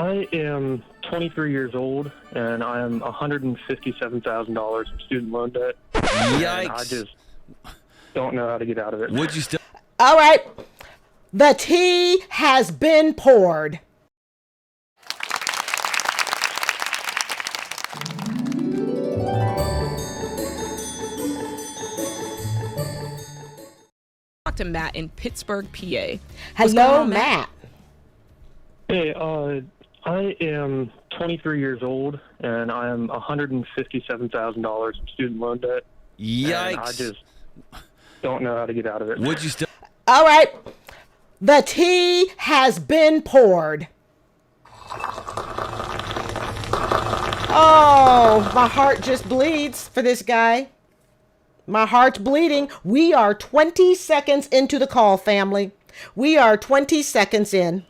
I am 23 years old, and I am $157,000 in student loan debt. Yikes. And I just don't know how to get out of it. Would you still? All right. The tea has been poured. Talk to Matt in Pittsburgh, PA. Hello, Matt. Hey, I am 23 years old, and I am $157,000 in student loan debt. Yikes. And I just don't know how to get out of it. Would you still? All right. The tea has been poured. Oh, my heart just bleeds for this guy. My heart's bleeding. We are 20 seconds into the call, family. We are 20 seconds in.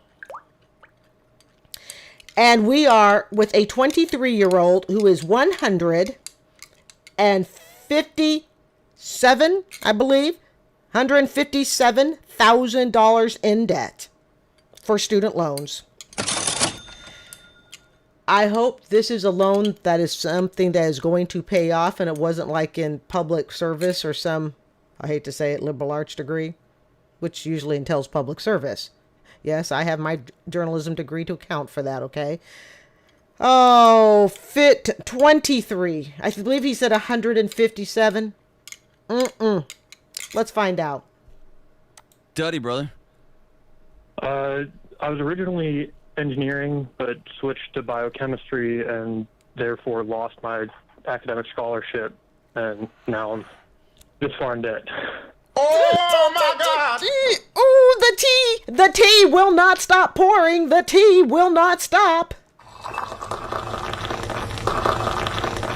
And we are with a 23-year-old who is $157, I believe, $157,000 in debt for student loans. I hope this is a loan that is something that is going to pay off and it wasn't like in public service or some, I hate to say it, liberal arts degree, which usually entails public service. Yes, I have my journalism degree to account for that, okay? Oh, fit 23. I believe he said 157. Let's find out. Study, brother. I was originally engineering, but switched to biochemistry and therefore lost my academic scholarship, and now I'm this far in debt. Oh my God! Ooh, the tea will not stop pouring. The tea will not stop.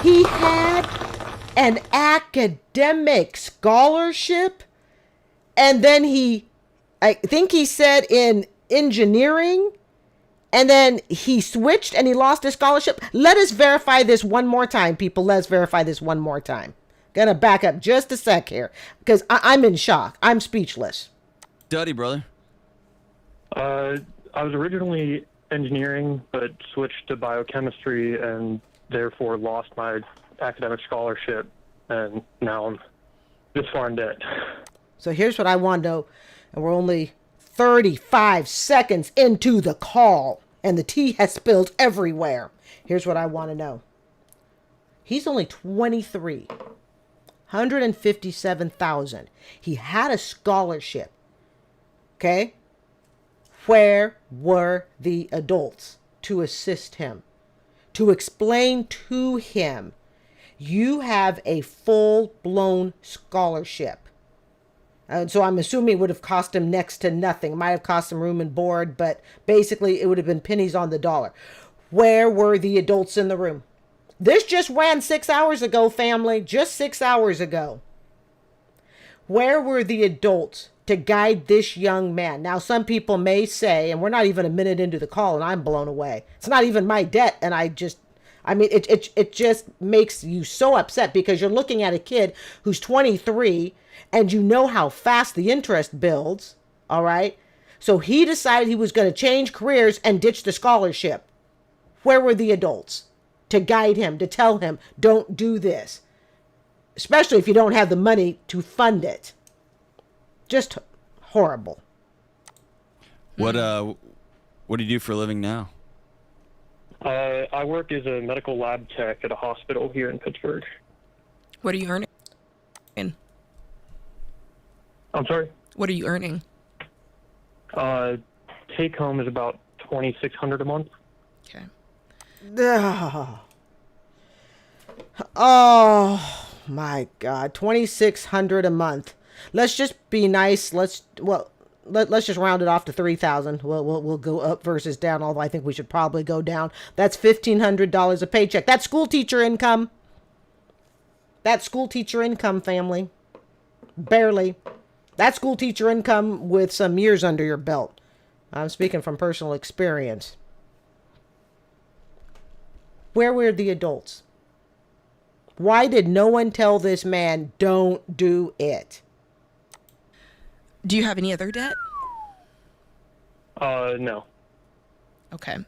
He had an academic scholarship, and then I think he said in engineering, and then he switched and he lost his scholarship. Let us verify this one more time, people. Let's verify this one more time. Gonna back up just a sec here because I'm in shock. I'm speechless. Study, brother. I was originally engineering, but switched to biochemistry and therefore lost my academic scholarship, and now I'm this far in debt. So here's what I want to know, and we're only 35 seconds into the call, and the tea has spilled everywhere. Here's what I want to know. He's only 23. 157,000. He had a scholarship. Okay? Where were the adults to assist him? To explain to him, you have a full-blown scholarship. So I'm assuming it would have cost him next to nothing. It might have cost him room and board, but basically it would have been pennies on the dollar. Where were the adults in the room? This just ran 6 hours ago, family. Just 6 hours ago. Where were the adults to guide this young man? Now, some people may say, and we're not even a minute into the call, and I'm blown away. It's not even my debt, and it just makes you so upset because you're looking at a kid who's 23, and you know how fast the interest builds, all right? So he decided he was going to change careers and ditch the scholarship. Where were the adults to guide him, to tell him, don't do this? Especially if you don't have the money to fund it. Just horrible. What do you do for a living now? I work as a medical lab tech at a hospital here in Pittsburgh. What are you earning? I'm sorry? What are you earning? Take home is about $2,600 a month. Okay. Oh my God, $2,600 a month. Let's just be nice. Let's just round it off to 3,000. We'll go up versus down. Although I think we should probably go down. That's $1,500 a paycheck. That's school teacher income. That's school teacher income, family. Barely. That's school teacher income with some years under your belt. I'm speaking from personal experience. Where were the adults? Why did no one tell this man, don't do it? Do you have any other debt? No. Okay.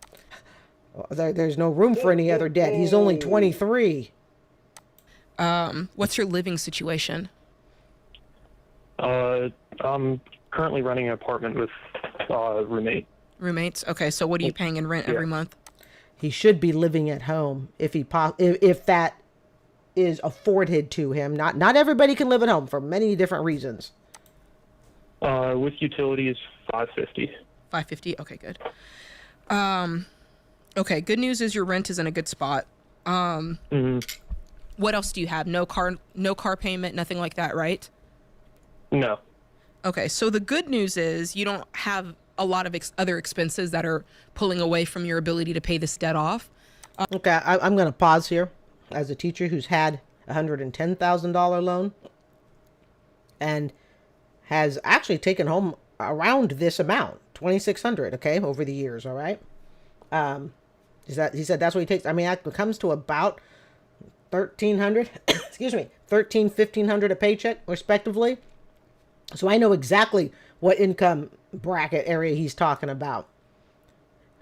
There's no room for any other debt. He's only 23. What's your living situation? I'm currently renting an apartment with roommate. Roommates? Okay, so what are you paying in rent every month? He should be living at home if that is afforded to him. Not everybody can live at home for many different reasons. With utilities, $550. $550. Okay, good. Okay, good news is your rent is in a good spot. What else do you have? No car payment, nothing like that, right? No. Okay, so the good news is you don't have a lot of other expenses that are pulling away from your ability to pay this debt off. Okay, I'm going to pause here. As a teacher who's had a $110,000 loan and has actually taken home around this amount, $2,600, okay, over the years, all right? He said that's what he takes. I mean, that comes to about $1,300, excuse me, $1,300, $1,500 a paycheck, respectively. So I know exactly what income bracket area he's talking about.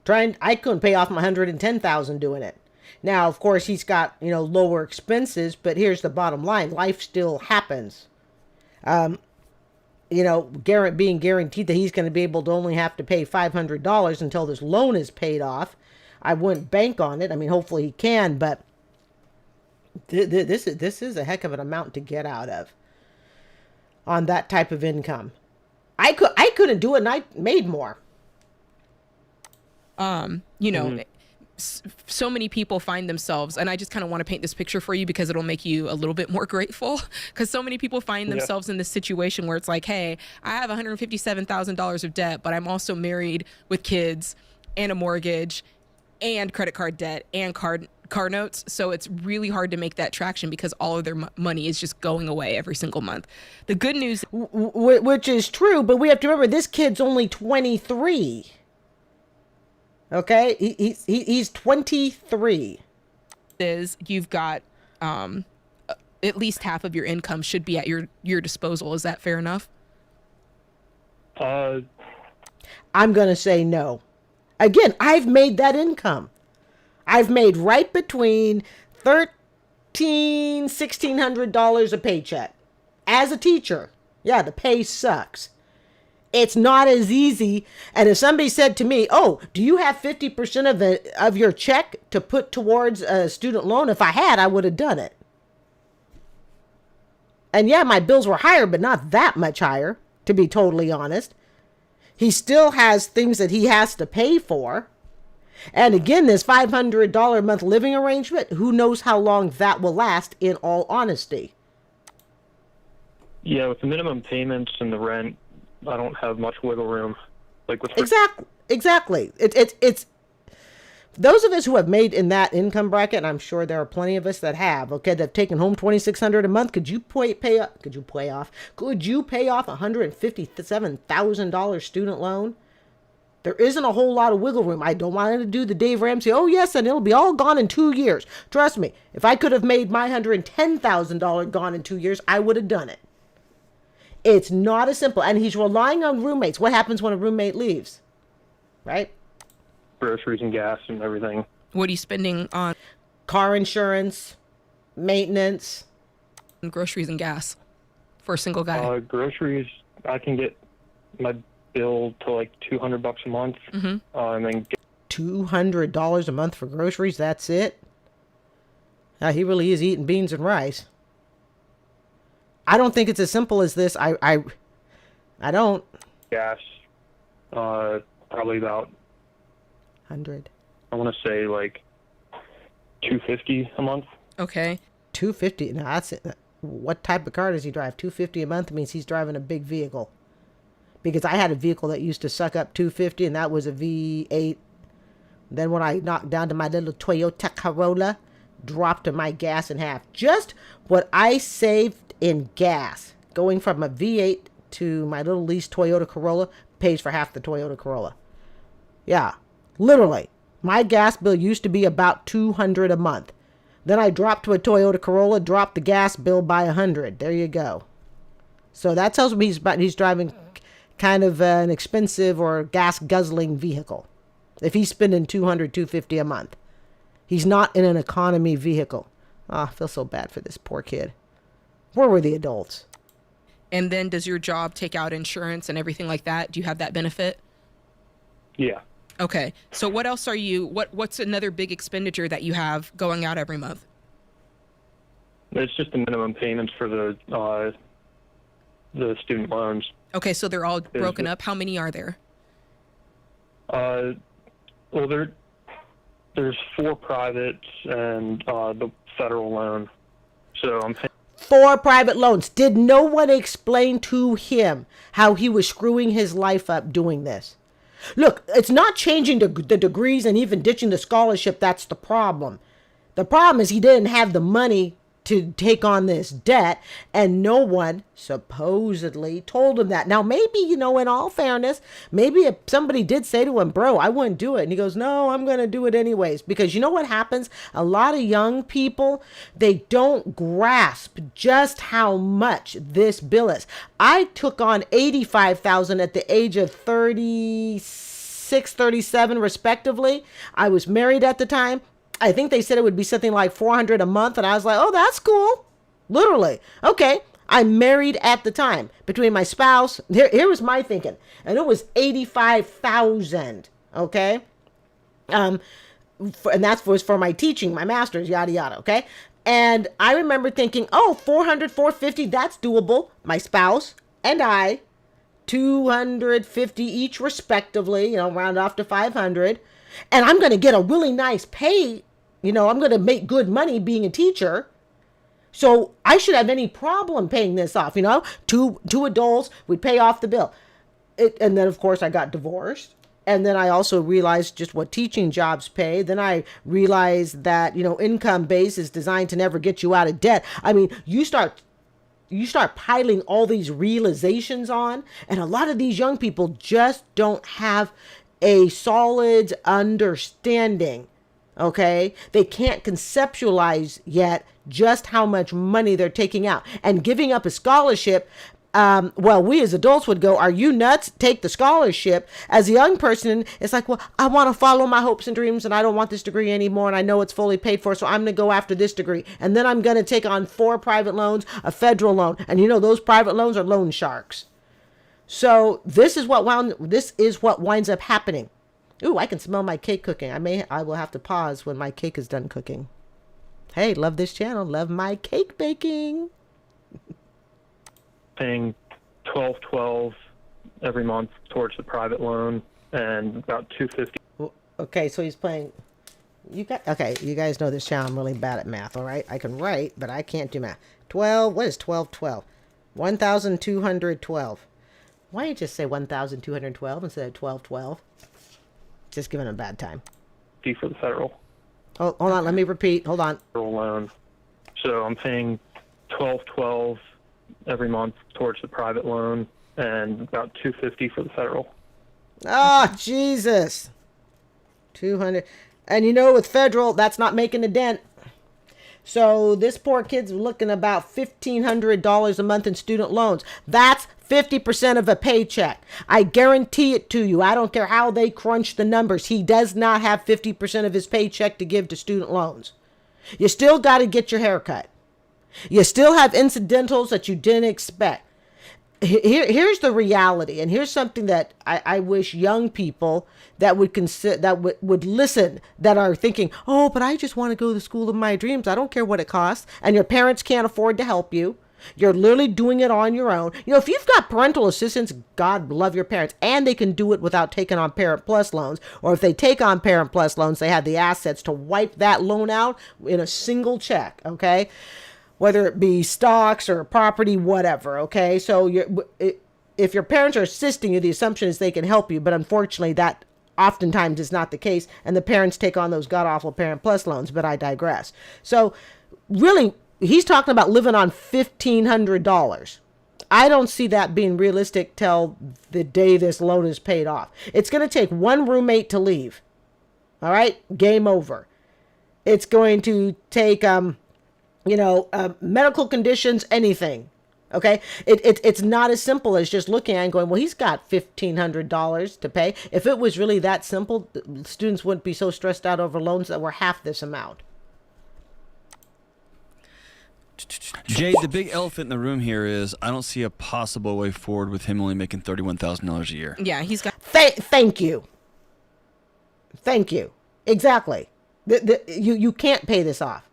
I couldn't pay off my $110,000 doing it. Now, of course, he's got, lower expenses, but here's the bottom line. Life still happens. Being guaranteed that he's going to be able to only have to pay $500 until this loan is paid off. I wouldn't bank on it. I mean, hopefully he can, but this is a heck of an amount to get out of on that type of income. I couldn't do it, and I made more. So many people find themselves, and I just kind of want to paint this picture for you because it'll make you a little bit more grateful, because so many people find themselves in this situation where it's like, hey, I have $157,000 of debt, but I'm also married with kids and a mortgage and credit card debt and car notes. So it's really hard to make that traction because all of their money is just going away every single month. The good news, which is true, but we have to remember this kid's only 23. Okay, he's 23. Is you've got at least half of your income should be at your disposal. Is that fair enough? I'm gonna say no. Again, I've made that income. I've made right between $1,600 a paycheck as a teacher. Yeah, the pay sucks. It's not as easy. And if somebody said to me, oh, do you have 50% of your check to put towards a student loan? If I had, I would have done it. And yeah, my bills were higher, but not that much higher, to be totally honest. He still has things that he has to pay for. And again, this $500 a month living arrangement, who knows how long that will last, in all honesty. Yeah, with the minimum payments and the rent, I don't have much wiggle room. Exactly. It's those of us who have made in that income bracket, and I'm sure there are plenty of us that have, okay, that have taken home $2,600 a month. Could you pay off $157,000 student loan? There isn't a whole lot of wiggle room. I don't want to do the Dave Ramsey, oh yes, and it'll be all gone in 2 years. Trust me, if I could have made my $110,000 gone in 2 years, I would have done it. It's not as simple. And he's relying on roommates. What happens when a roommate leaves? Right? Groceries and gas and everything. What are you spending on? Car insurance, maintenance. Groceries and gas for a single guy. Groceries, I can get my bill to like $200 a month. And then $200 a month for groceries? That's it? He really is eating beans and rice. I don't think it's as simple as this. I don't. Gas, probably about 100. I want to say like $250 a month. Okay. $250. Now that's it. What type of car does he drive? $250 a month means he's driving a big vehicle. Because I had a vehicle that used to suck up $250, and that was a V8. Then when I knocked down to my little Toyota Corolla, dropped my gas in half. Just what I saved in gas going from a V8 to my little leased Toyota Corolla pays for half the Toyota Corolla. Yeah, literally. My gas bill used to be about $200 a month. Then I dropped to a Toyota Corolla, dropped the gas bill by $100. There you go. So that tells me he's driving kind of an expensive or gas guzzling vehicle. if he's spending 200, 250 a month. He's not in an economy vehicle. I feel so bad for this poor kid. Where were the adults? And then does your job take out insurance and everything like that? Do you have that benefit? Yeah. Okay. So what else are you, what's another big expenditure that you have going out every month? It's just the minimum payments for the student loans. Okay, so they're all broken up. How many are there? Well, there's 4 privates and the federal loan. So I'm paying 4 private loans. Did no one explain to him how he was screwing his life up doing this? Look, it's not changing the degrees and even ditching the scholarship. That's the problem. The problem is he didn't have the money to take on this debt, and no one supposedly told him that. Now, maybe, in all fairness, maybe if somebody did say to him, bro, I wouldn't do it. And he goes, no, I'm going to do it anyways. Because you know what happens? A lot of young people, they don't grasp just how much this bill is. I took on $85,000 at the age of 36, 37, respectively. I was married at the time. I think they said it would be something like $400 a month. And I was like, oh, that's cool. Literally. Okay. I'm married at the time between my spouse. Here was my thinking. And it was $85,000. Okay. And that was for my teaching, my master's, yada, yada. Okay. And I remember thinking, oh, 400, 450, that's doable. My spouse and I, 250 each respectively, round off to 500. And I'm going to get a really nice pay. I'm going to make good money being a teacher. So I should have any problem paying this off. Two adults would pay off the bill. And then, of course, I got divorced. And then I also realized just what teaching jobs pay. Then I realized that, income base is designed to never get you out of debt. I mean, you start piling all these realizations on. And a lot of these young people just don't have a solid understanding. Okay. They can't conceptualize yet just how much money they're taking out and giving up a scholarship. Well, we as adults would go, are you nuts? Take the scholarship. As a young person, it's like, well, I want to follow my hopes and dreams and I don't want this degree anymore. And I know it's fully paid for. So I'm going to go after this degree. And then I'm going to take on 4 private loans, a federal loan. And those private loans are loan sharks. So this is what winds up happening. Ooh, I can smell my cake cooking. I will have to pause when my cake is done cooking. Hey, love this channel. Love my cake baking. paying $12.12 every month towards the private loan and about $250. Okay, so he's paying. You guys know this channel. I'm really bad at math. All right, I can write, but I can't do math. 12. What is 1212? 1,212. Why don't you just say 1,212 instead of 1212? Just giving him a bad time. Fee for the federal. Hold on, let me repeat. Hold on. Federal loan. So I'm paying $12.12 every month towards the private loan and about $250 for the federal. Oh, Jesus. 200. And with federal, that's not making a dent. So this poor kid's looking about $1,500 a month in student loans. That's 50% of a paycheck. I guarantee it to you. I don't care how they crunch the numbers. He does not have 50% of his paycheck to give to student loans. You still got to get your hair cut. You still have incidentals that you didn't expect. Here's the reality, and here's something that I wish young people that would consider, that would listen, that are thinking, oh, but I just want to go to the school of my dreams. I don't care what it costs, and your parents can't afford to help you. You're literally doing it on your own. If you've got parental assistance, God love your parents, and they can do it without taking on Parent Plus loans. Or if they take on Parent Plus loans, they have the assets to wipe that loan out in a single check. Okay. Whether it be stocks or property, whatever. Okay. So if your parents are assisting you, the assumption is they can help you. But unfortunately, that oftentimes is not the case. And the parents take on those god-awful Parent Plus loans. But I digress. So really, he's talking about living on $1,500. I don't see that being realistic till the day this loan is paid off. It's going to take one roommate to leave. All right. Game over. It's going to take, medical conditions, anything. Okay, it's not as simple as just looking at it and going, well, he's got $1,500 to pay. If it was really that simple, students wouldn't be so stressed out over loans that were half this amount. Jay, the big elephant in the room here is I don't see a possible way forward with him only making $31,000 a year. Yeah, he's got. Thank you. Exactly. You can't pay this off.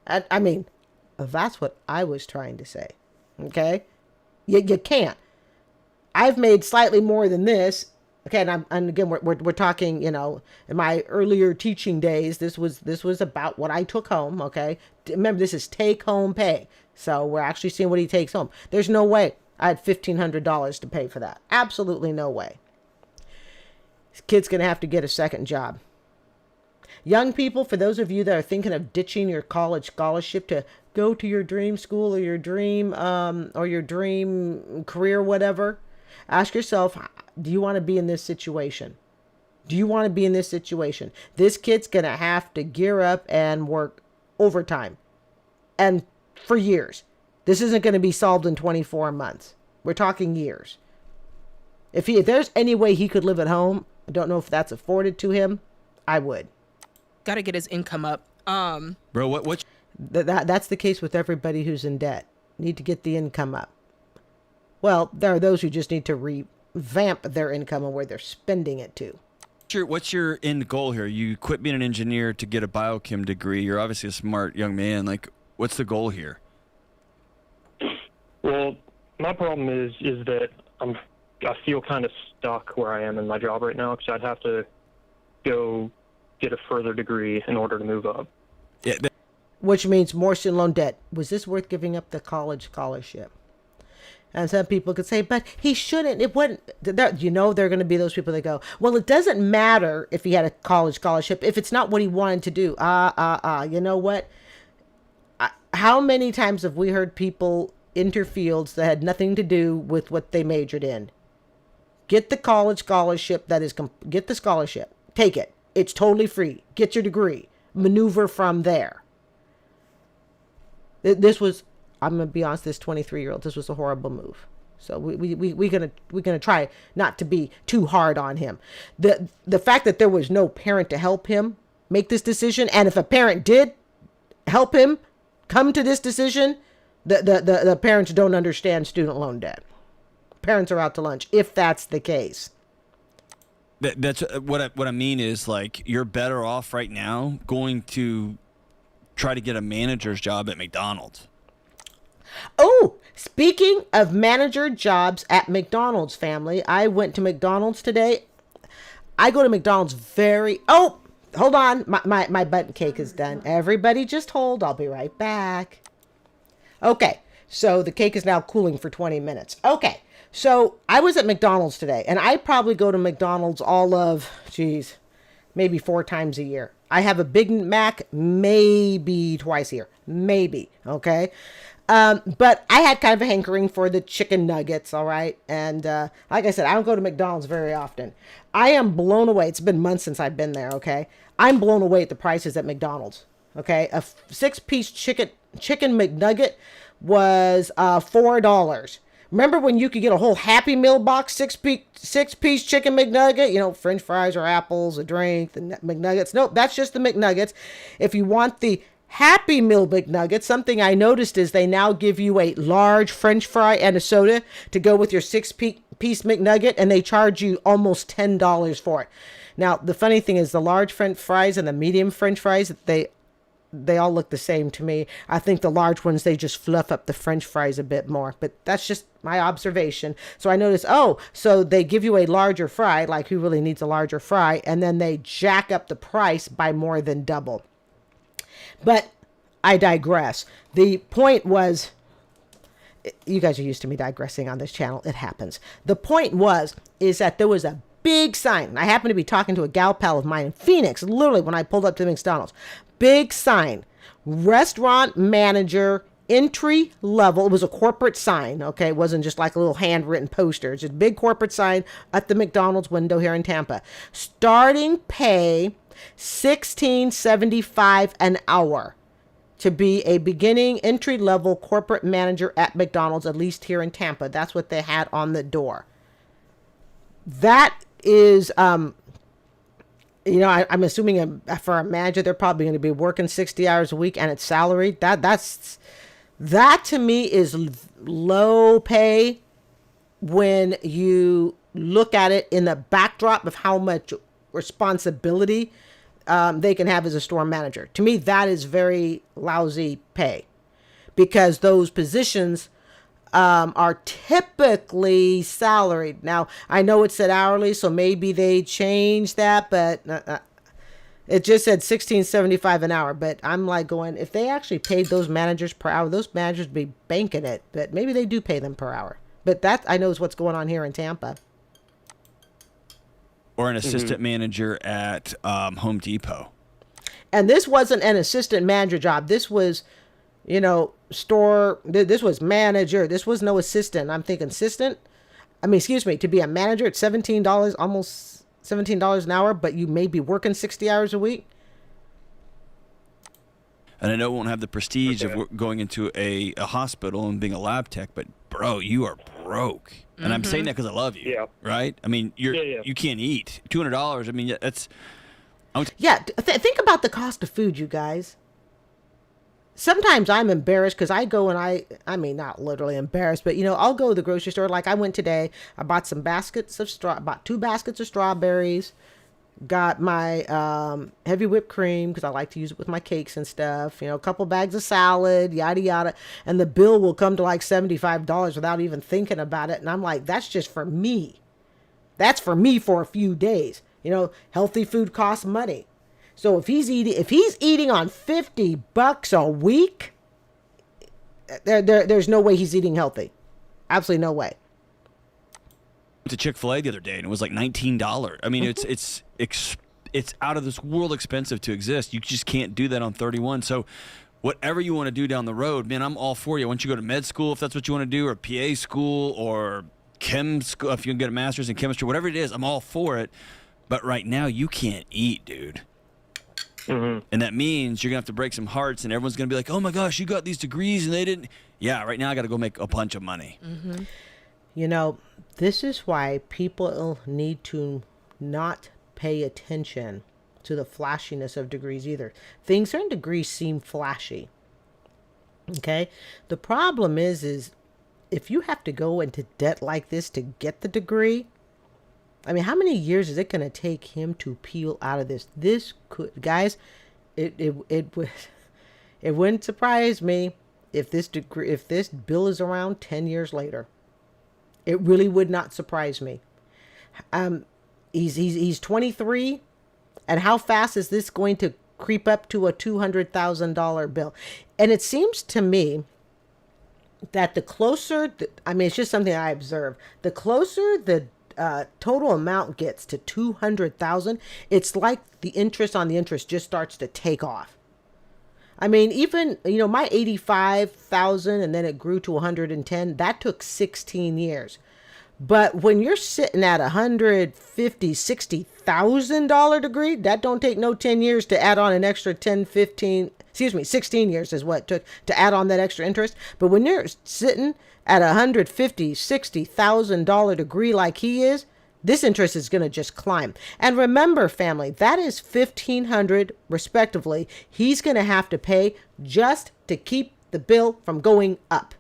I mean, that's what I was trying to say. Okay, you can't. I've made slightly more than this. Okay, and again, we're talking. In my earlier teaching days, this was about what I took home. Okay, remember, this is take home pay, so we're actually seeing what he takes home. There's no way I had $1,500 to pay for that. Absolutely no way. This kid's gonna have to get a second job. Young people, for those of you that are thinking of ditching your college scholarship to go to your dream school or your dream career, whatever, ask yourself, do you want to be in this situation? Do you want to be in this situation? This kid's going to have to gear up and work overtime. And for years. This isn't going to be solved in 24 months. We're talking years. If there's any way he could live at home, I don't know if that's afforded to him, I would. Got to get his income up. Bro, what? That's the case with everybody who's in debt. Need to get the income up. Well, there are those who just need to revamp their income and where they're spending it to. What's your end goal here? You quit being an engineer to get a biochem degree. You're obviously a smart young man. Like, what's the goal here? Well, my problem is that I feel kind of stuck where I am in my job right now, because I'd have to go get a further degree in order to move up. Yeah. Which means more student loan debt. Was this worth giving up the college scholarship? And some people could say, but he shouldn't. It wouldn't. There are going to be those people that go, well, it doesn't matter if he had a college scholarship if it's not what he wanted to do. You know what? How many times have we heard people enter fields that had nothing to do with what they majored in? Get the college scholarship. Get the scholarship. Take it. It's totally free. Get your degree. Maneuver from there. This was, I'm going to be honest, this 23-year-old, this was a horrible move. So we're gonna try not to be too hard on him. The fact that there was no parent to help him make this decision, and if a parent did help him come to this decision, the parents don't understand student loan debt. Parents are out to lunch if that's the case. That's what I mean is, like, you're better off right now going to try to get a manager's job at McDonald's. Oh, speaking of manager jobs at McDonald's, family, I went to McDonald's today. I go to McDonald's hold on. My button cake is done. Everybody just hold. I'll be right back. Okay, so the cake is now cooling for 20 minutes. Okay. So I was at McDonald's today, and I probably go to McDonald's all of, maybe 4 times a year. I have a Big Mac maybe twice a year. Maybe, okay? But I had kind of a hankering for the chicken nuggets, all right? And like I said, I don't go to McDonald's very often. I am blown away. It's been months since I've been there, okay? I'm blown away at the prices at McDonald's, okay? A 6-piece chicken McNugget was $4. Remember when you could get a whole Happy Meal box, 6-piece chicken McNugget? French fries or apples, a drink, the McNuggets. Nope, that's just the McNuggets. If you want the Happy Meal McNuggets, something I noticed is they now give you a large French fry and a soda to go with your 6-piece McNugget, and they charge you almost $10 for it. Now, the funny thing is the large French fries and the medium French fries, they all look the same to me. I think the large ones, they just fluff up the French fries a bit more, but that's just my observation. So I noticed, so they give you a larger fry, like who really needs a larger fry, and then they jack up the price by more than double. But I digress. The point was, you guys are used to me digressing on this channel. It happens. The point is that there was a big sign. I happened to be talking to a gal pal of mine in Phoenix, literally when I pulled up to McDonald's. Big sign, restaurant manager, entry level. It was a corporate sign, okay? It wasn't just like a little handwritten poster. It's just a big corporate sign at the McDonald's window here in Tampa. Starting pay, $16.75 an hour. to be a beginning entry-level corporate manager at McDonald's, at least here in Tampa. That's what they had on the door. That is, I'm assuming for a manager, they're probably going to be working 60 hours a week and it's salaried. That to me is low pay when you look at it in the backdrop of how much responsibility they can have as a store manager. To me, that is very lousy pay, because those positions are typically salaried. Now, I know it said hourly, so maybe they changed that, but it just said $16.75 an hour. But I'm like going, if they actually paid those managers per hour, those managers would be banking it. But maybe they do pay them per hour. But that, I know, is what's going on here in Tampa. Or an assistant manager at Home Depot. And this wasn't an assistant manager job. This was, this was manager. This was no assistant. I'm thinking assistant. To be a manager at $17, almost $17 an hour, but you may be working 60 hours a week. And I know it won't have the prestige of going into a hospital and being a lab tech, but bro, you are broke. And I'm saying that because I love you, right? I mean, you can't eat $200. I mean, that's. Think about the cost of food, you guys. Sometimes I'm embarrassed because I go and I mean, not literally embarrassed, but I'll go to the grocery store. Like I went today, I bought bought 2 baskets of strawberries, got my heavy whipped cream because I like to use it with my cakes and stuff, a couple bags of salad, yada yada, and the bill will come to like $75 without even thinking about it. And I'm like, that's just for me. That's for me for a few days. Healthy food costs money. So if he's eating on $50 a week, there's no way he's eating healthy. Absolutely no way. To Chick-fil-A the other day, and it was like $19. I mean, it's out of this world expensive to exist. You just can't do that on 31. So whatever you want to do down the road, man, I'm all for you. Once you go to med school, if that's what you want to do, or PA school, or chem school, if you can get a master's in chemistry, whatever it is, I'm all for it. But right now, you can't eat, dude. And that means you're going to have to break some hearts, and everyone's going to be like, oh, my gosh, you got these degrees, and they didn't. Yeah, right now I got to go make a bunch of money. This is why people need to not pay attention to the flashiness of degrees either. Certain degrees seem flashy. Okay? The problem is if you have to go into debt like this to get the degree, I mean, how many years is it going to take him to peel out of this? This could, guys, it wouldn't surprise me if this bill is around 10 years later. It really would not surprise me. He's 23, and how fast is this going to creep up to a $200,000 bill? And it seems to me that the closer, it's just something I observe. The closer the total amount gets to 200,000, it's like the interest on the interest just starts to take off. I mean, even, my 85,000 and then it grew to 110, that took 16 years. But when you're sitting at $150,000-$60,000 degree, that don't take no 10 years to add on an extra 16 years is what it took to add on that extra interest. But when you're sitting at $150,000-$60,000 degree like he is, this interest is going to just climb. And remember, family, that is $1,500 respectively he's going to have to pay just to keep the bill from going up.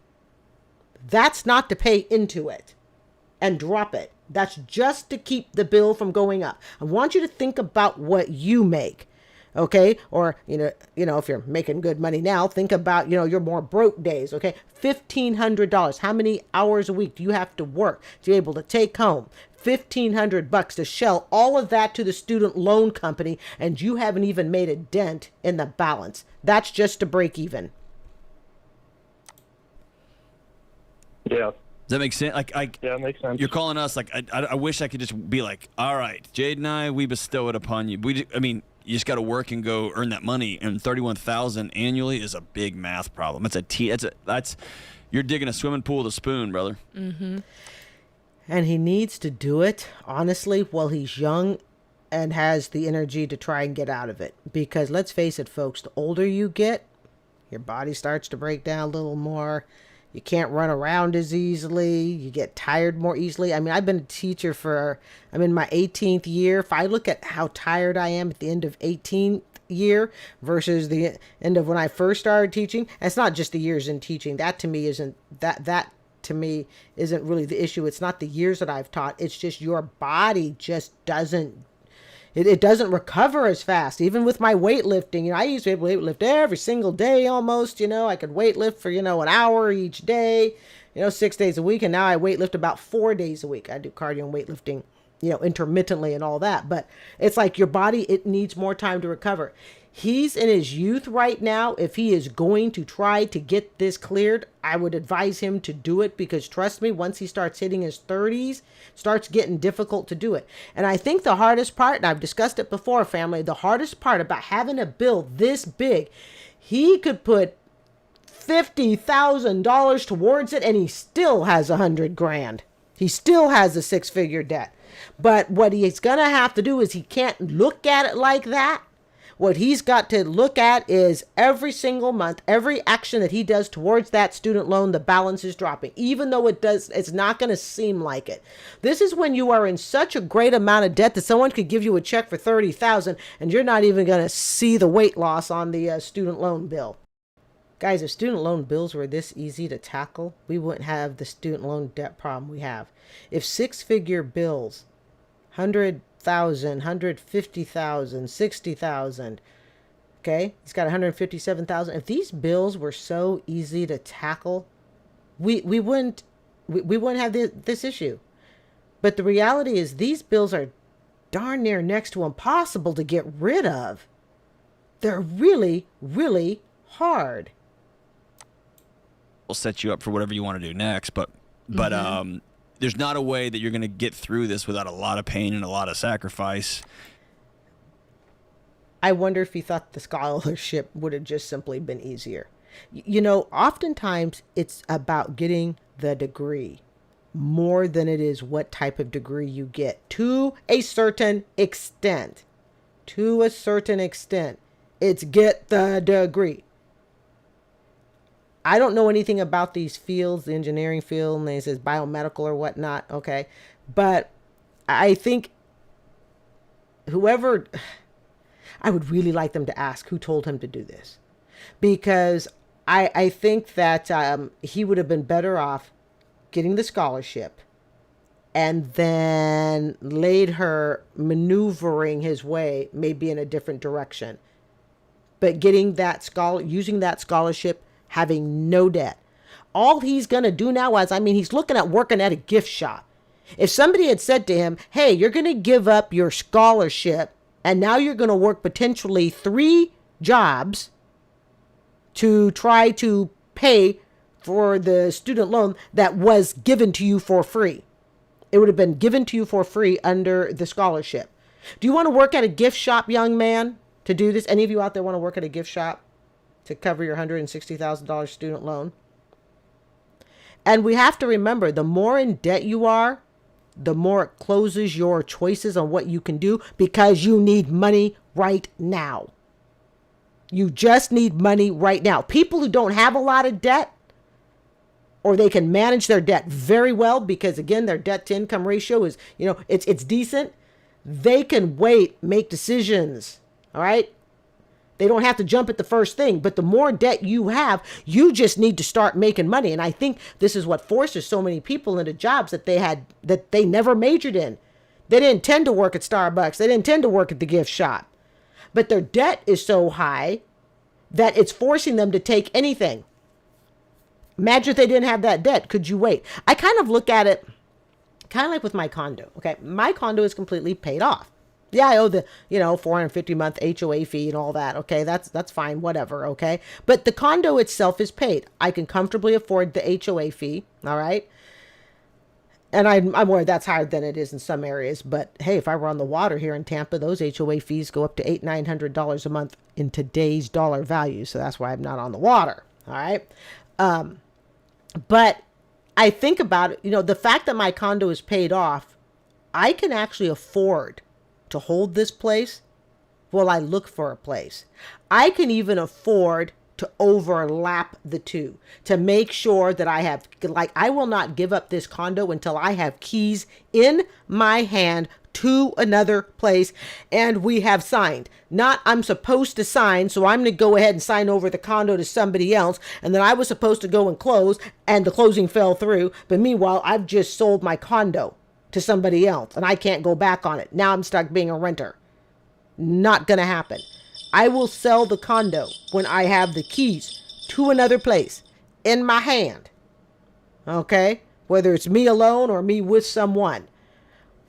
That's not to pay into it and drop it. That's just to keep the bill from going up. I want you to think about what you make. Okay. Or, if you're making good money now, think about, your more broke days. Okay. $1,500. How many hours a week do you have to work to be able to take home $1,500 to shell all of that to the student loan company, and you haven't even made a dent in the balance? That's just to break even. Yeah. Does that make sense? Yeah, it makes sense. You're calling us like, I wish I could just be like, all right, Jade and I, we bestow it upon you. You just got to work and go earn that money, and $31,000 annually is a big math problem. You're digging a swimming pool with a spoon, brother. Mm-hmm. And he needs to do it, honestly, while he's young and has the energy to try and get out of it. Because let's face it, folks, the older you get, Your body starts to break down a little more. You can't run around as easily. You get tired more easily. I mean, I've been a teacher I'm in my 18th year. If I look at how tired I am at the end of 18th year versus the end of when I first started teaching, and it's not just the years in teaching. That to me isn't really the issue. It's not the years that I've taught. It's just your body just doesn't recover as fast. Even with my weightlifting, I used to be able to weightlift every single day almost, I could weightlift for, an hour each day, 6 days a week. And now I weightlift about 4 days a week. I do cardio and weightlifting, intermittently and all that. But it's like your body, it needs more time to recover. He's in his youth right now. If he is going to try to get this cleared, I would advise him to do it, because trust me, once he starts hitting his 30s, starts getting difficult to do it. And I think the hardest part, and I've discussed it before, family, the hardest part about having a bill this big, he could put $50,000 towards it and he still has $100,000. He still has a 6-figure debt. But what he's going to have to do is, he can't look at it like that. What he's got to look at is every single month, every action that he does towards that student loan, the balance is dropping, even though it's not going to seem like it. This is when you are in such a great amount of debt that someone could give you a check for $30,000 and you're not even going to see the weight loss on the student loan bill. Guys, if student loan bills were this easy to tackle, we wouldn't have the student loan debt problem we have. If 6-figure bills, 100,000, 150,000, 60,000. Okay, he's got 157,000. If these bills were so easy to tackle, we wouldn't have this issue. But the reality is, these bills are darn near next to impossible to get rid of. They're really, really hard. We'll set you up for whatever you want to do next, but there's not a way that you're going to get through this without a lot of pain and a lot of sacrifice. I wonder if he thought the scholarship would have just simply been easier. Oftentimes it's about getting the degree more than it is what type of degree you get, to a certain extent. To a certain extent, it's get the degree. I don't know anything about these fields, the engineering field, and it says biomedical or whatnot, okay? But I think I would really like them to ask who told him to do this. Because I think that he would have been better off getting the scholarship and then later maneuvering his way maybe in a different direction. But getting that using that scholarship, having no debt. All he's going to do now is, he's looking at working at a gift shop. If somebody had said to him, hey, you're going to give up your scholarship and now you're going to work potentially 3 jobs to try to pay for the student loan that was given to you for free. It would have been given to you for free under the scholarship. Do you want to work at a gift shop, young man, to do this? Any of you out there want to work at a gift shop to cover your $160,000 student loan? And we have to remember, the more in debt you are, the more it closes your choices on what you can do, because you need money right now. You just need money right now. People who don't have a lot of debt, or they can manage their debt very well, because again, their debt to income ratio is, it's decent. They can wait, make decisions. All right. They don't have to jump at the first thing. But the more debt you have, you just need to start making money. And I think this is what forces so many people into jobs that they never majored in. They didn't intend to work at Starbucks. They didn't intend to work at the gift shop. But their debt is so high that it's forcing them to take anything. Imagine if they didn't have that debt. Could you wait? I kind of look at it kind of like with my condo. Okay. My condo is completely paid off. Yeah, I owe the, $450 HOA fee and all that. Okay, that's fine, whatever. Okay, but the condo itself is paid. I can comfortably afford the HOA fee. All right, and I'm aware that's higher than it is in some areas. But hey, if I were on the water here in Tampa, those HOA fees go up to $800-900 a month in today's dollar value. So that's why I'm not on the water. All right, but I think about it. The fact that my condo is paid off, I can actually afford to hold this place while I look for a place. I can even afford to overlap the two, to make sure that I have, like, I will not give up this condo until I have keys in my hand to another place and we have signed. Not I'm supposed to sign, so I'm going to go ahead and sign over the condo to somebody else, and then I was supposed to go and close and the closing fell through, but meanwhile I've just sold my condo to somebody else and I can't go back on it. Now I'm stuck being a renter. Not going to happen. I will sell the condo when I have the keys to another place in my hand. Okay? Whether it's me alone or me with someone.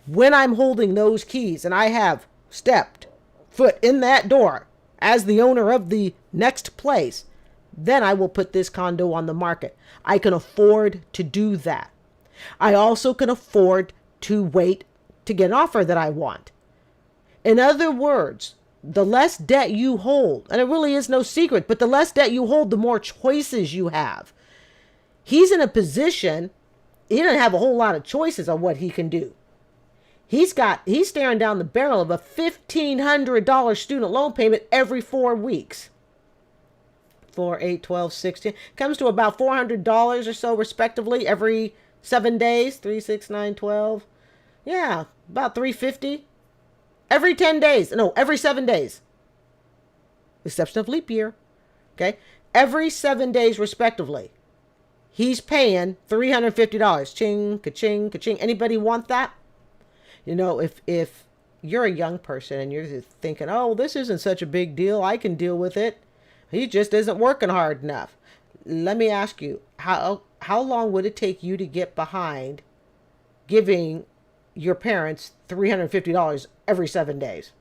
When I'm holding those keys and I have stepped foot in that door as the owner of the next place, then I will put this condo on the market. I can afford to do that. I also can afford to wait to get an offer that I want. In other words, the less debt you hold, and it really is no secret, but the less debt you hold, the more choices you have. He's in a position, he doesn't have a whole lot of choices on what he can do. He's staring down the barrel of a $1,500 student loan payment every 4 weeks. 4, 8, 12, 16. Comes to about $400 or so respectively every 7 days. 3, 6, 9, 12. Yeah, about $350. Every 10 days. No, every 7 days. Exception of leap year. Okay. Every 7 days respectively. He's paying $350. Ching, ka-ching, ka-ching. Anybody want that? You know, if you're a young person and you're thinking, oh, this isn't such a big deal, I can deal with it. He just isn't working hard enough. Let me ask you, how long would it take you to get behind giving your parents $350 every 7 days?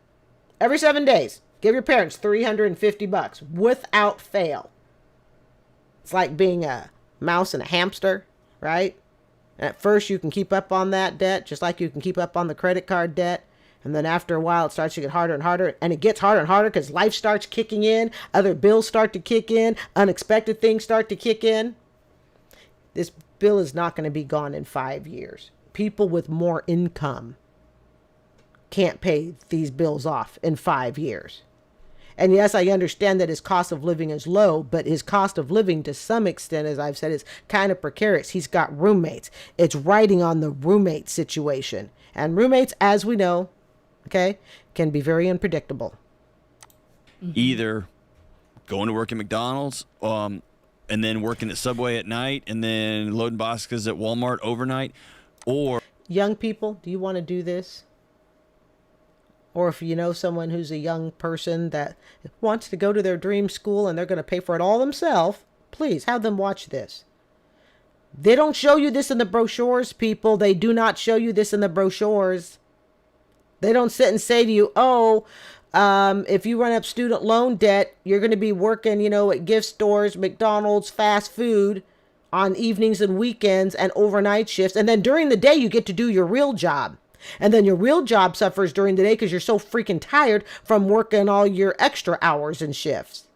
Every 7 days, give your parents $350 without fail. It's like being a mouse and a hamster, right? And at first you can keep up on that debt, just like you can keep up on the credit card debt. And then after a while, it starts to get harder and harder. And it gets harder and harder because life starts kicking in. Other bills start to kick in. Unexpected things start to kick in. This bill is not going to be gone in 5 years. People with more income can't pay these bills off in 5 years. And yes, I understand that his cost of living is low, but his cost of living to some extent, as I've said, is kind of precarious. He's got roommates. It's riding on the roommate situation. And roommates, as we know, okay, can be very unpredictable. Either going to work at McDonald's, and then working at Subway at night, and then loading boxes at Walmart overnight, or... Young people, do you want to do this? Or if you know someone who's a young person that wants to go to their dream school and they're going to pay for it all themselves, please have them watch this. They don't show you this in the brochures, people. They do not show you this in the brochures. They don't sit and say to you, oh, if you run up student loan debt, you're going to be working, at gift stores, McDonald's, fast food on evenings and weekends and overnight shifts. And then during the day, you get to do your real job. And then your real job suffers during the day because you're so freaking tired from working all your extra hours and shifts.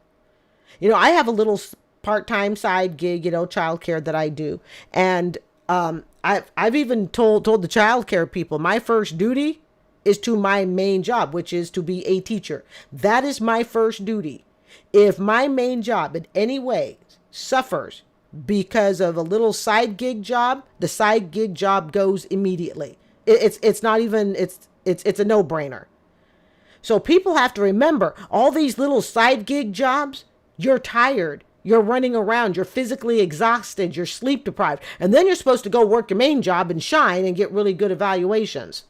I have a little part-time side gig, childcare that I do. And I've even told the childcare people, my first duty is to my main job, which is to be a teacher. That is my first duty. If my main job in any way suffers because of a little side gig job, the side gig job goes immediately. It's not even, it's a no-brainer. So people have to remember all these little side gig jobs, you're tired, you're running around, you're physically exhausted, you're sleep deprived, and then you're supposed to go work your main job and shine and get really good evaluations.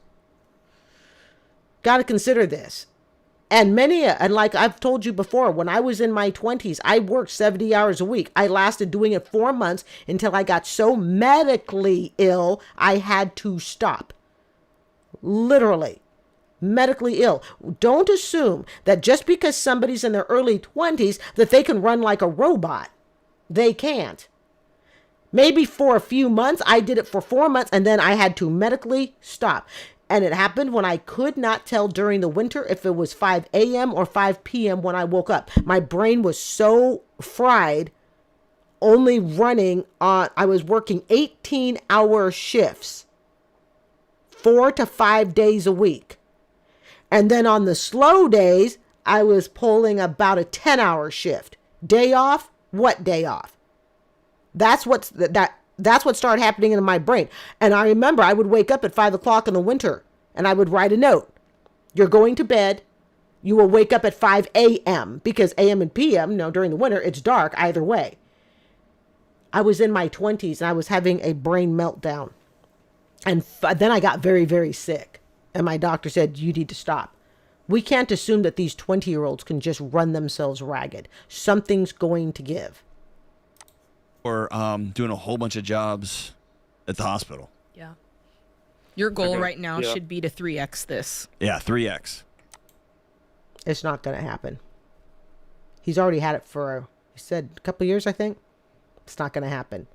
Got to consider this. And like I've told you before, when I was in my 20s, I worked 70 hours a week. I lasted doing it 4 months until I got so medically ill, I had to stop. Literally, medically ill. Don't assume that just because somebody's in their early 20s that they can run like a robot. They can't. Maybe for a few months, I did it for 4 months, and then I had to medically stop. And it happened when I could not tell during the winter if it was 5 a.m. or 5 p.m. when I woke up. My brain was so fried, only running on, I was working 18-hour shifts. 4 to 5 days a week. And then on the slow days, I was pulling about a 10-hour shift, Day off? What day off? That's what started happening in my brain. And I remember I would wake up at 5 o'clock in the winter and I would write a note. You're going to bed. You will wake up at 5 a.m. because a.m. and p.m., during the winter, it's dark either way. I was in my 20s and I was having a brain meltdown. And then I got very, very sick. And my doctor said, you need to stop. We can't assume that these 20-year-olds can just run themselves ragged. Something's going to give. Or doing a whole bunch of jobs at the hospital. Yeah. Your goal right now Yeah. should be to 3x this. Yeah, 3x. It's not going to happen. He's already had it for, he said, a couple of years, I think. It's not going to happen.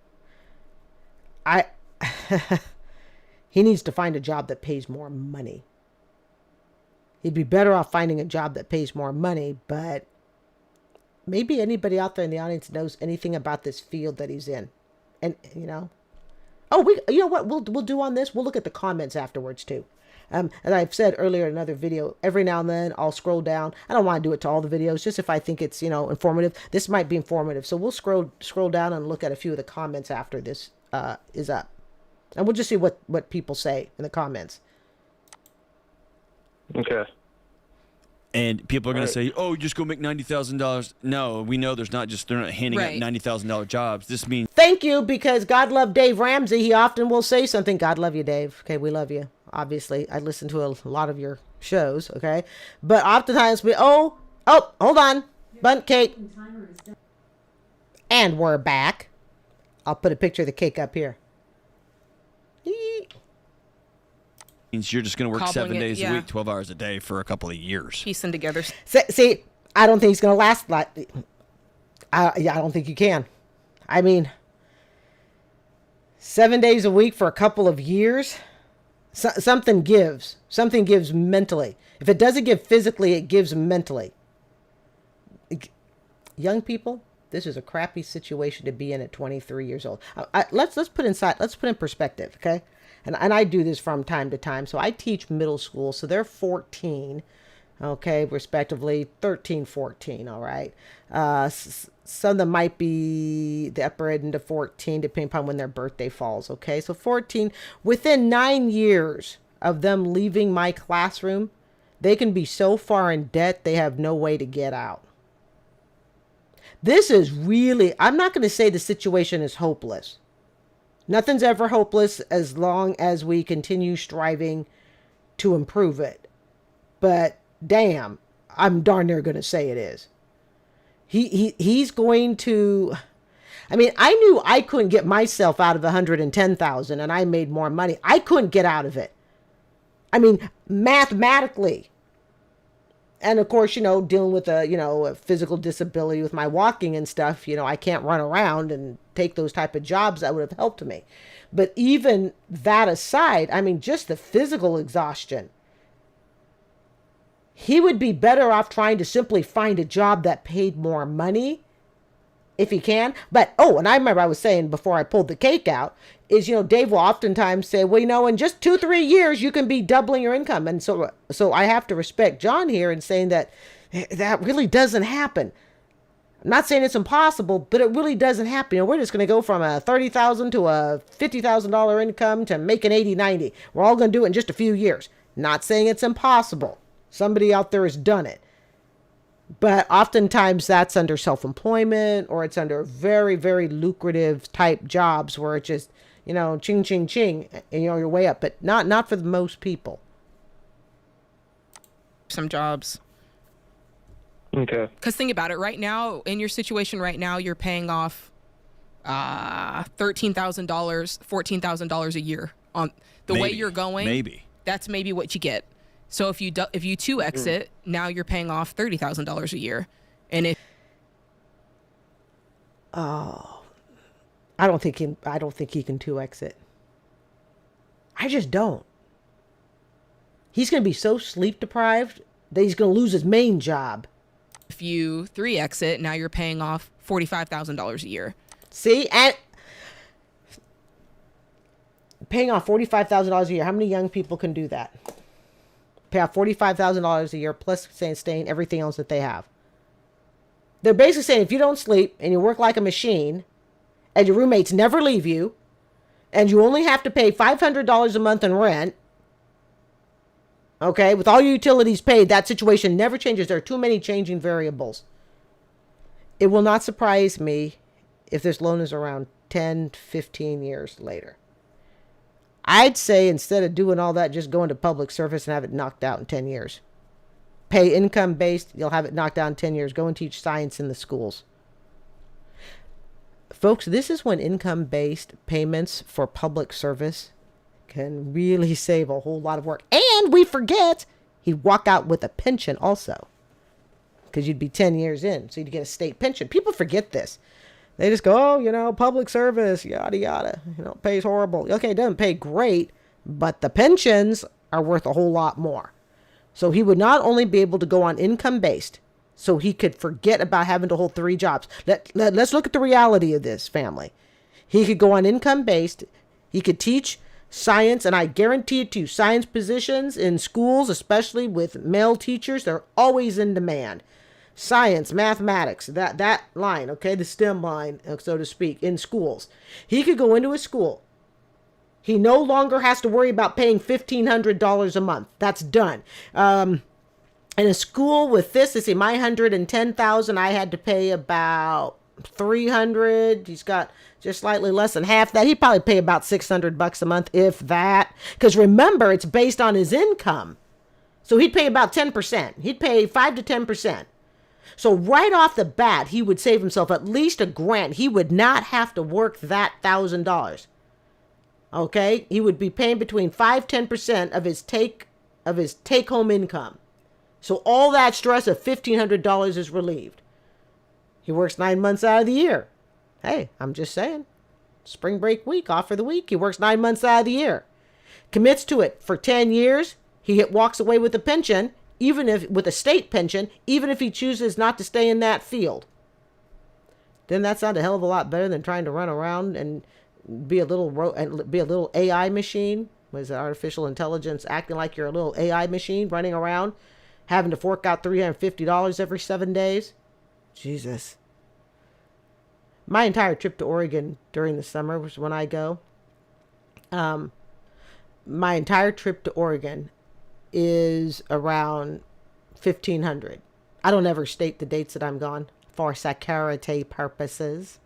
He needs to find a job that pays more money. He'd be better off finding a job that pays more money, but maybe anybody out there in the audience knows anything about this field that he's in. And, you know what we'll do on this? We'll look at the comments afterwards too. As I've said earlier in another video, every now and then I'll scroll down. I don't want to do it to all the videos, just if I think it's, informative. This might be informative. So we'll scroll down and look at a few of the comments after this is up. And we'll just see what people say in the comments. Okay. And people are going to Right. say, "Oh, just go make $90,000." No, we know they're not handing out Right. $90,000 jobs. This means Thank you, because God love Dave Ramsey. He often will say something. God love you, Dave. Okay, we love you. Obviously, I listen to a lot of your shows. Okay, but oftentimes hold on, bundt cake, and we're back. I'll put a picture of the cake up here. you're just going to work Cobbling 7 it, days a yeah. week, 12 hours a day for a couple of years. Piecing together. See, I don't think it's gonna last. I don't think you can. I mean, 7 days a week for a couple of years. Something gives. Something gives mentally. If it doesn't give physically, it gives mentally. Young people, this is a crappy situation to be in at 23 years old. Let's put in perspective, okay? And I do this from time to time. So I teach middle school, so they're 14, okay, respectively 13, 14, all right? Some of them might be the upper end of 14, depending upon when their birthday falls, okay? So 14, within 9 years of them leaving my classroom, they can be so far in debt, they have no way to get out. This is really, I'm not going to say the situation is hopeless. Nothing's ever hopeless as long as we continue striving to improve it. But damn, I'm darn near going to say it is. He's going to, I mean, I knew I couldn't get myself out of 110,000 and I made more money. I couldn't get out of it. I mean, mathematically. And of course, dealing with a physical disability with my walking and stuff, I can't run around and take those type of jobs that would have helped me. But even that aside, I mean, just the physical exhaustion. He would be better off trying to simply find a job that paid more money if he can. But, and I remember I was saying before I pulled the cake out, is, Dave will oftentimes say, well, in just 2-3 years, you can be doubling your income. And so I have to respect John here in saying that really doesn't happen. I'm not saying it's impossible, but it really doesn't happen. We're just going to go from a $30,000 to a $50,000 income to making 80, 90. We're all going to do it in just a few years. Not saying it's impossible. Somebody out there has done it. But oftentimes that's under self-employment or it's under very, very lucrative type jobs where it just, ching, ching, ching, and your way up. But not for the most people. Some jobs. Okay. Because think about it. Right now, in your situation right now, you're paying off $13,000, $14,000 a year on the way you're going. Maybe. That's maybe what you get. So if you 2x it, now you're paying off $30,000 a year. And if I don't think he can 2x it. I just don't. He's going to be so sleep deprived that he's going to lose his main job. if you 3x it, now you're paying off $45,000 a year. See, and paying off $45,000 a year. How many young people can do that? Pay off $45,000 a year plus staying everything else that they have. They're basically saying if you don't sleep and you work like a machine and your roommates never leave you and you only have to pay $500 a month in rent, okay, with all your utilities paid, that situation never changes. There are too many changing variables. It will not surprise me if this loan is around 10, 15 years later. I'd say instead of doing all that, just go into public service and have it knocked out in 10 years. Pay income based, you'll have it knocked out in 10 years. Go and teach science in the schools. Folks, this is when income based payments for public service can really save a whole lot of work. And we forget he'd walk out with a pension also, because you'd be 10 years in, so you'd get a state pension. People forget this. They just go, oh, public service, yada, yada. Pays horrible. Okay, it doesn't pay great, but the pensions are worth a whole lot more. So he would not only be able to go on income based, so he could forget about having to hold 3 jobs. Let's look at the reality of this, family. He could go on income based. He could teach science, and I guarantee it to you, science positions in schools, especially with male teachers, they're always in demand. Science, mathematics, that line, okay, the STEM line, so to speak, in schools. He could go into a school. He no longer has to worry about paying $1,500 a month. That's done. In a school with this, let's see, my $110,000, I had to pay about $300. He's got just slightly less than half that. He'd probably pay about $600 a month, if that. Because remember, it's based on his income. So he'd pay about 10%. He'd pay 5 to 10%. So right off the bat, he would save himself at least $1,000. He would not have to work that $1,000. Okay, he would be paying between 5-10% of his take home income. So all that stress of $1,500 is relieved. He works 9 months out of the year. Hey, I'm just saying. Spring break week, off for the week. He works 9 months out of the year. Commits to it for 10 years. He walks away with a pension, with a state pension, even if he chooses not to stay in that field. Then that sounds a hell of a lot better than trying to run around and be a little AI machine. Was it artificial intelligence acting like you're a little AI machine running around, having to fork out $350 every 7 days? Jesus. My entire trip to Oregon during the summer was when I go. My entire trip to Oregon is around $1,500. I don't ever state the dates that I'm gone for security purposes.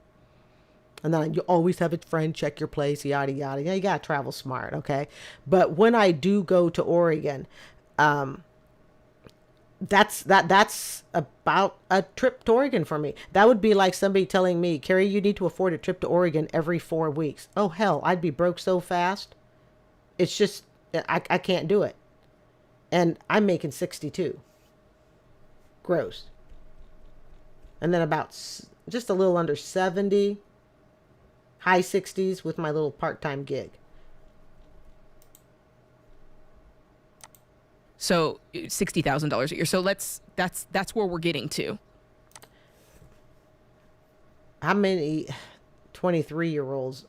And then you always have a friend check your place, yada, yada. Yeah, you got to travel smart, okay? But when I do go to Oregon, that's about a trip to Oregon for me. That would be like somebody telling me, Carrie, you need to afford a trip to Oregon every 4 weeks. Oh, hell, I'd be broke so fast. It's just, I can't do it. And I'm making 62 gross. And then about just a little under 70, high 60s with my little part-time gig. So $60,000 a year. So that's where we're getting to. How many 23-year-olds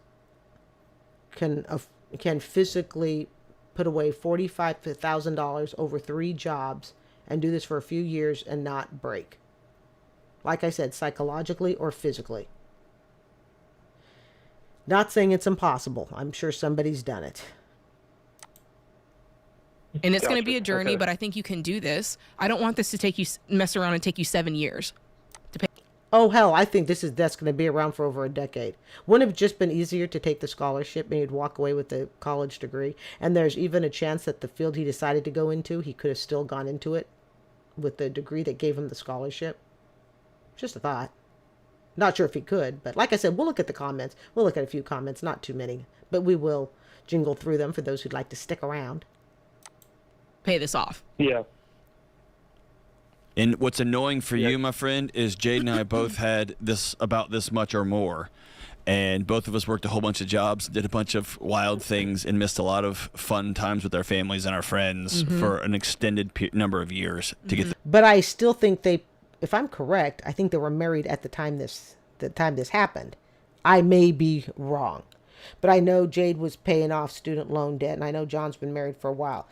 can physically put away $45,000 over 3 jobs and do this for a few years and not break? Like I said, psychologically or physically. Not saying it's impossible. I'm sure somebody's done it. And it's going to be a journey, but I think you can do this. I don't want this to mess around and take you 7 years to pay. Oh, hell, I think that's going to be around for over a decade. Wouldn't it have just been easier to take the scholarship and he'd walk away with the college degree? And there's even a chance that the field he decided to go into, he could have still gone into it with the degree that gave him the scholarship. Just a thought. Not sure if he could, but like I said, we'll look at the comments. We'll look at a few comments, not too many, but we will jingle through them for those who'd like to stick around. Pay this off. Yeah. And what's annoying for you, my friend, is Jade and I both had about this much or more. And both of us worked a whole bunch of jobs, did a bunch of wild things, and missed a lot of fun times with our families and our friends for an extended number of years to get. But I still think if I'm correct, I think they were married at the time this happened. I may be wrong, but I know Jade was paying off student loan debt, and I know John's been married for a while.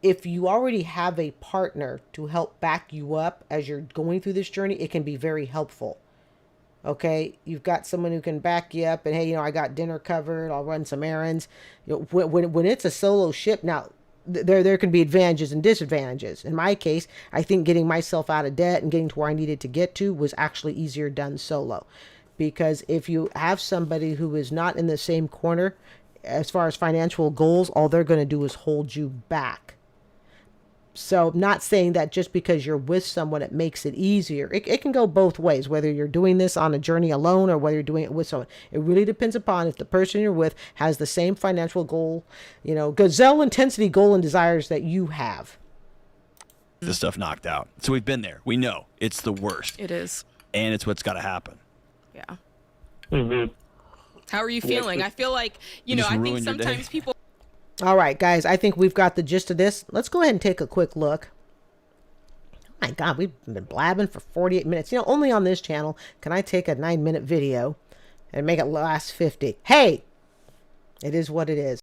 if you already have a partner to help back you up as you're going through this journey, it can be very helpful. Okay, you've got someone who can back you up, and hey, I got dinner covered. I'll run some errands. When it's a solo ship, now there can be advantages and disadvantages. In my case, I think getting myself out of debt and getting to where I needed to get to was actually easier done solo, because if you have somebody who is not in the same corner as far as financial goals, all they're going to do is hold you back. So not saying that just because you're with someone, it makes it easier. It can go both ways, whether you're doing this on a journey alone or whether you're doing it with someone. It really depends upon if the person you're with has the same financial goal, gazelle intensity goal and desires that you have. The stuff knocked out. So we've been there. We know it's the worst. It is. And it's what's got to happen. Yeah. Mm-hmm. How are you feeling? I feel like, I think sometimes people. All right, guys, I think we've got the gist of this. Let's go ahead and take a quick look. Oh my God, we've been blabbing for 48 minutes. Only on this channel can I take a 9-minute video and make it last 50. Hey, it is what it is.